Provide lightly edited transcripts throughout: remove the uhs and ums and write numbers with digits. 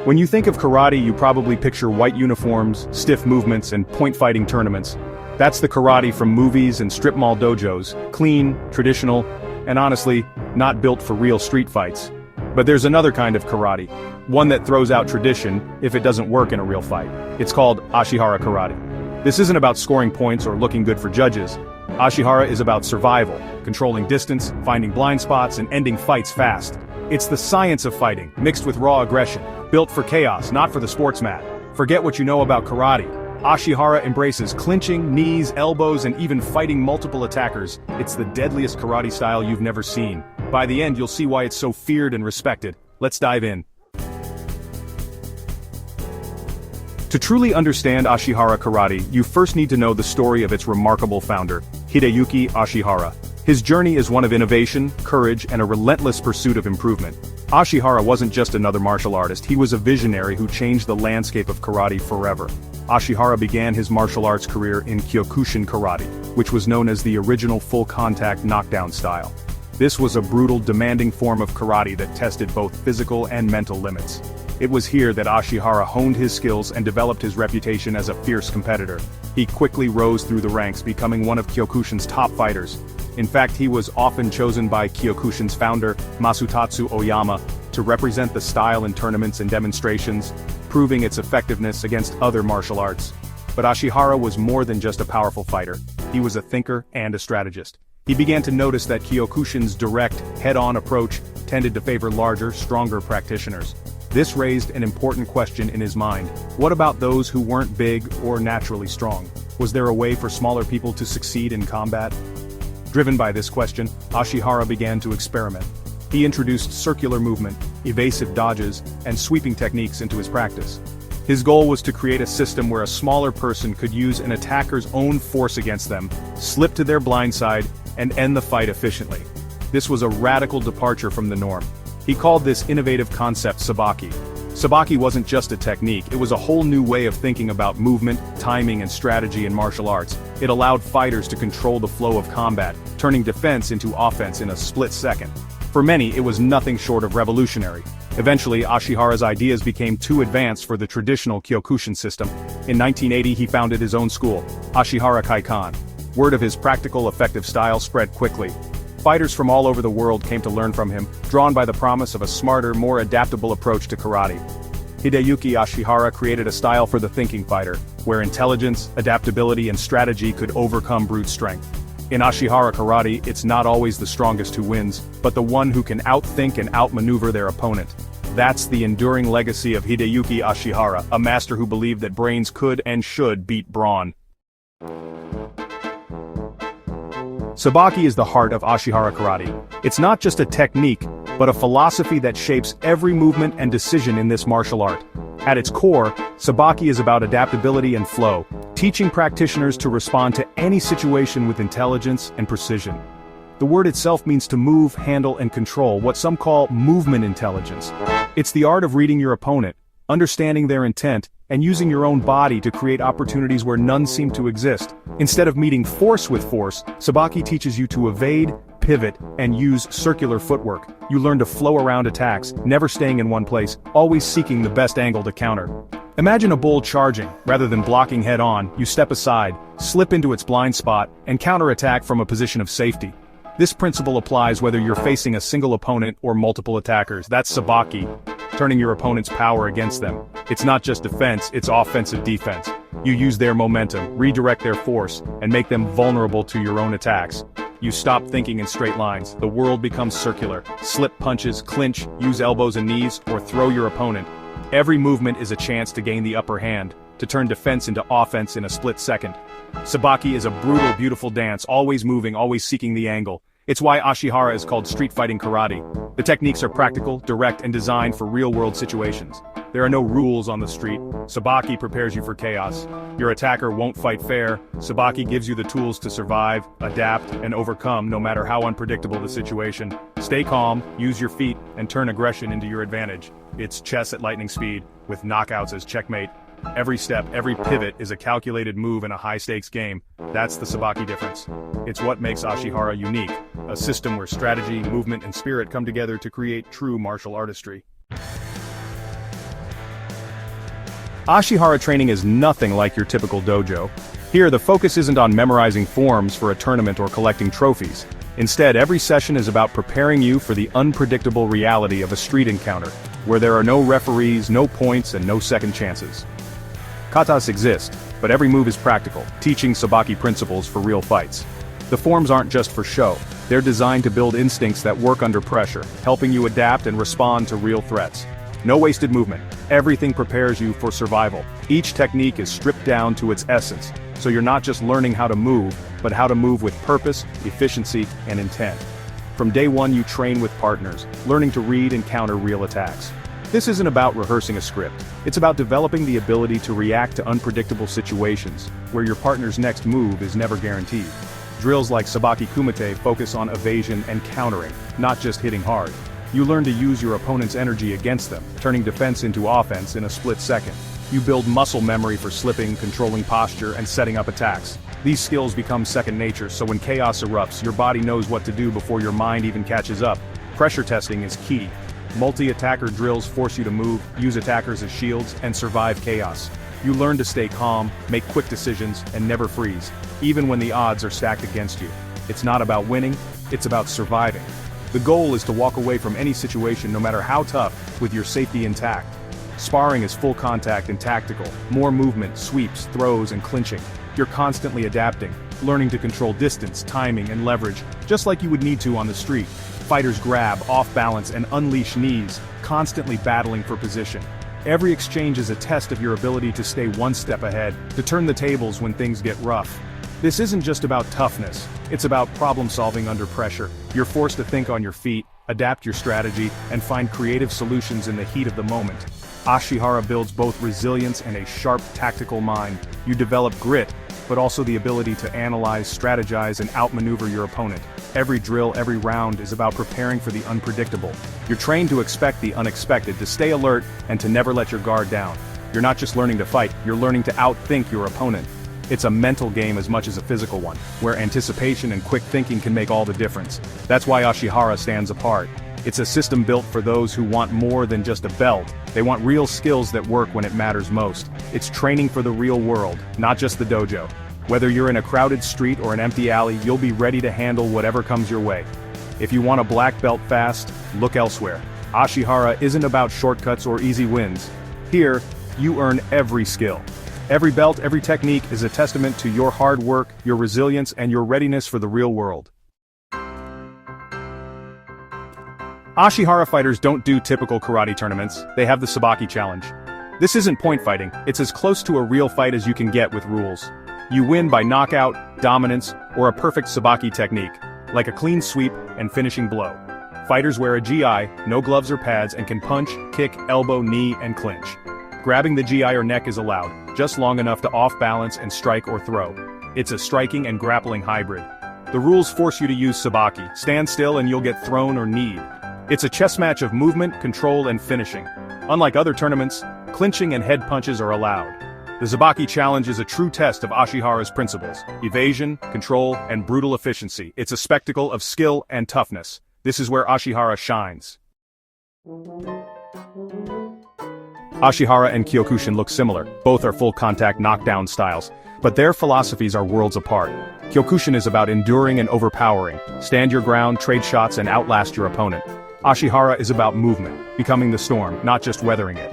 When you think of karate, you probably picture white uniforms, stiff movements, and point fighting tournaments. That's the karate from movies and strip mall dojos, clean, traditional, and honestly, not built for real street fights. But there's another kind of karate, one that throws out tradition if it doesn't work in a real fight. It's called Ashihara Karate. This isn't about scoring points or looking good for judges. Ashihara is about survival, controlling distance, finding blind spots, and ending fights fast. It's the science of fighting, mixed with raw aggression, built for chaos, not for the sports mat. Forget what you know about karate. Ashihara embraces clinching, knees, elbows, and even fighting multiple attackers. It's the deadliest karate style you've never seen. By the end, you'll see why it's so feared and respected. Let's dive in. To truly understand Ashihara Karate, you first need to know the story of its remarkable founder, Hideyuki Ashihara. His journey is one of innovation, courage, and a relentless pursuit of improvement. Ashihara wasn't just another martial artist, he was a visionary who changed the landscape of karate forever. Ashihara began his martial arts career in Kyokushin Karate, which was known as the original full-contact knockdown style. This was a brutal, demanding form of karate that tested both physical and mental limits. It was here that Ashihara honed his skills and developed his reputation as a fierce competitor. He quickly rose through the ranks, becoming one of Kyokushin's top fighters. In fact, he was often chosen by Kyokushin's founder, Masutatsu Oyama, to represent the style in tournaments and demonstrations, proving its effectiveness against other martial arts. But Ashihara was more than just a powerful fighter. He was a thinker and a strategist. He began to notice that Kyokushin's direct, head-on approach tended to favor larger, stronger practitioners. This raised an important question in his mind. What about those who weren't big or naturally strong? Was there a way for smaller people to succeed in combat? Driven by this question, Ashihara began to experiment. He introduced circular movement, evasive dodges, and sweeping techniques into his practice. His goal was to create a system where a smaller person could use an attacker's own force against them, slip to their blind side, and end the fight efficiently. This was a radical departure from the norm. He called this innovative concept Sabaki. Sabaki wasn't just a technique, it was a whole new way of thinking about movement, timing, and strategy in martial arts. It allowed fighters to control the flow of combat, turning defense into offense in a split second. For many, it was nothing short of revolutionary. Eventually, Ashihara's ideas became too advanced for the traditional Kyokushin system. In 1980, he founded his own school, Ashihara Kaikan. Word of his practical, effective style spread quickly. Fighters from all over the world came to learn from him, drawn by the promise of a smarter, more adaptable approach to karate. Hideyuki Ashihara created a style for the thinking fighter, where intelligence, adaptability, and strategy could overcome brute strength. In Ashihara Karate, it's not always the strongest who wins, but the one who can outthink and outmaneuver their opponent. That's the enduring legacy of Hideyuki Ashihara, a master who believed that brains could and should beat brawn. Sabaki is the heart of Ashihara Karate. It's not just a technique, but a philosophy that shapes every movement and decision in this martial art. At its core, Sabaki is about adaptability and flow, teaching practitioners to respond to any situation with intelligence and precision. The word itself means to move, handle, and control, what some call movement intelligence. It's the art of reading your opponent, understanding their intent, and using your own body to create opportunities where none seem to exist. Instead of meeting force with force, Sabaki teaches you to evade, pivot, and use circular footwork. You learn to flow around attacks, never staying in one place, always seeking the best angle to counter. Imagine a bull charging. Rather than blocking head-on, you step aside, slip into its blind spot, and counterattack from a position of safety. This principle applies whether you're facing a single opponent or multiple attackers. That's Sabaki, turning your opponent's power against them. It's not just defense, it's offensive defense. You use their momentum, redirect their force, and make them vulnerable to your own attacks. You stop thinking in straight lines. The world becomes circular. Slip punches, clinch, use elbows and knees, or throw your opponent. Every movement is a chance to gain the upper hand, to turn defense into offense in a split second. Sabaki is a brutal, beautiful dance, always moving, always seeking the angle. It's why Ashihara is called street fighting karate. The techniques are practical, direct, and designed for real-world situations. There are no rules on the street. Sabaki prepares you for chaos. Your attacker won't fight fair. Sabaki gives you the tools to survive, adapt, and overcome no matter how unpredictable the situation. Stay calm, use your feet, and turn aggression into your advantage. It's chess at lightning speed, with knockouts as checkmate. Every step, every pivot is a calculated move in a high-stakes game. That's the Sabaki difference. It's what makes Ashihara unique, a system where strategy, movement, and spirit come together to create true martial artistry. Ashihara training is nothing like your typical dojo. Here, the focus isn't on memorizing forms for a tournament or collecting trophies. Instead, every session is about preparing you for the unpredictable reality of a street encounter, where there are no referees, no points, and no second chances. Katas exist, but every move is practical, teaching Sabaki principles for real fights. The forms aren't just for show, they're designed to build instincts that work under pressure, helping you adapt and respond to real threats. No wasted movement, everything prepares you for survival. Each technique is stripped down to its essence, so you're not just learning how to move, but how to move with purpose, efficiency, and intent. From day one you train with partners, learning to read and counter real attacks. This isn't about rehearsing a script, it's about developing the ability to react to unpredictable situations, where your partner's next move is never guaranteed. Drills like Sabaki Kumite focus on evasion and countering, not just hitting hard. You learn to use your opponent's energy against them, turning defense into offense in a split second. You build muscle memory for slipping, controlling posture, and setting up attacks. These skills become second nature, so when chaos erupts, your body knows what to do before your mind even catches up. Pressure testing is key. Multi-attacker drills force you to move, use attackers as shields, and survive chaos. You learn to stay calm, make quick decisions, and never freeze, even when the odds are stacked against you. It's not about winning, it's about surviving. The goal is to walk away from any situation, no matter how tough, with your safety intact. Sparring is full contact and tactical, more movement, sweeps, throws, and clinching. You're constantly adapting, learning to control distance, timing, and leverage, just like you would need to on the street. Fighters grab, off balance, and unleash knees, constantly battling for position. Every exchange is a test of your ability to stay one step ahead, to turn the tables when things get rough. This isn't just about toughness, it's about problem solving under pressure. You're forced to think on your feet, adapt your strategy, and find creative solutions in the heat of the moment. Ashihara builds both resilience and a sharp tactical mind. You develop grit, but also the ability to analyze, strategize, and outmaneuver your opponent. Every drill, every round is about preparing for the unpredictable. You're trained to expect the unexpected, to stay alert, and to never let your guard down. You're not just learning to fight, you're learning to outthink your opponent. It's a mental game as much as a physical one, where anticipation and quick thinking can make all the difference. That's why Ashihara stands apart. It's a system built for those who want more than just a belt. They want real skills that work when it matters most. It's training for the real world, not just the dojo. Whether you're in a crowded street or an empty alley, you'll be ready to handle whatever comes your way. If you want a black belt fast, look elsewhere. Ashihara isn't about shortcuts or easy wins. Here, you earn every skill. Every belt, every technique is a testament to your hard work, your resilience, and your readiness for the real world. Ashihara fighters don't do typical karate tournaments, they have the Sabaki challenge. This isn't point fighting, it's as close to a real fight as you can get with rules. You win by knockout, dominance, or a perfect Sabaki technique, like a clean sweep and finishing blow. Fighters wear a GI, no gloves or pads, and can punch, kick, elbow, knee, and clinch. Grabbing the GI or neck is allowed, just long enough to off-balance and strike or throw. It's a striking and grappling hybrid. The rules force you to use Sabaki. Stand still and you'll get thrown or kneed. It's a chess match of movement, control, and finishing. Unlike other tournaments, clinching and head punches are allowed. The Sabaki challenge is a true test of Ashihara's principles: evasion, control, and brutal efficiency. It's a spectacle of skill and toughness. This is where Ashihara shines. Ashihara and Kyokushin look similar, both are full-contact knockdown styles, but their philosophies are worlds apart. Kyokushin is about enduring and overpowering, stand your ground, trade shots, and outlast your opponent. Ashihara is about movement, becoming the storm, not just weathering it.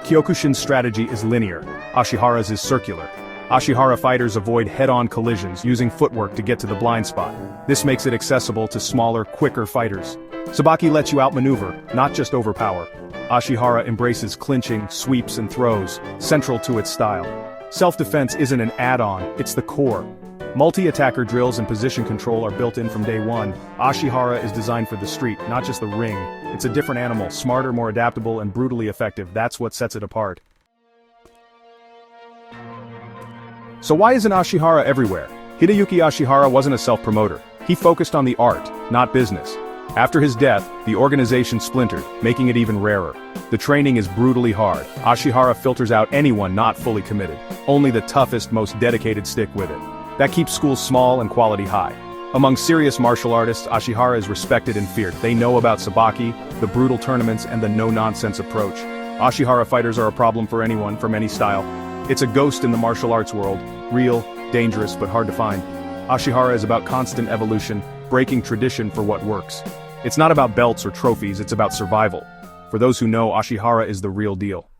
Kyokushin's strategy is linear, Ashihara's is circular. Ashihara fighters avoid head-on collisions, using footwork to get to the blind spot. This makes it accessible to smaller, quicker fighters. Sabaki lets you outmaneuver, not just overpower. Ashihara embraces clinching, sweeps, and throws, central to its style. Self-defense isn't an add-on, it's the core. Multi-attacker drills and position control are built in from day one. Ashihara is designed for the street, not just the ring. It's a different animal, smarter, more adaptable, and brutally effective. That's what sets it apart. So why isn't Ashihara everywhere? Hideyuki Ashihara wasn't a self-promoter. He focused on the art, not business. After his death, the organization splintered, making it even rarer. The training is brutally hard. Ashihara filters out anyone not fully committed. Only the toughest, most dedicated stick with it. That keeps schools small and quality high. Among serious martial artists, Ashihara is respected and feared. They know about Sabaki, the brutal tournaments, and the no-nonsense approach. Ashihara fighters are a problem for anyone, from any style. It's a ghost in the martial arts world, real, dangerous, but hard to find. Ashihara is about constant evolution, breaking tradition for what works. It's not about belts or trophies, it's about survival. For those who know, Ashihara is the real deal.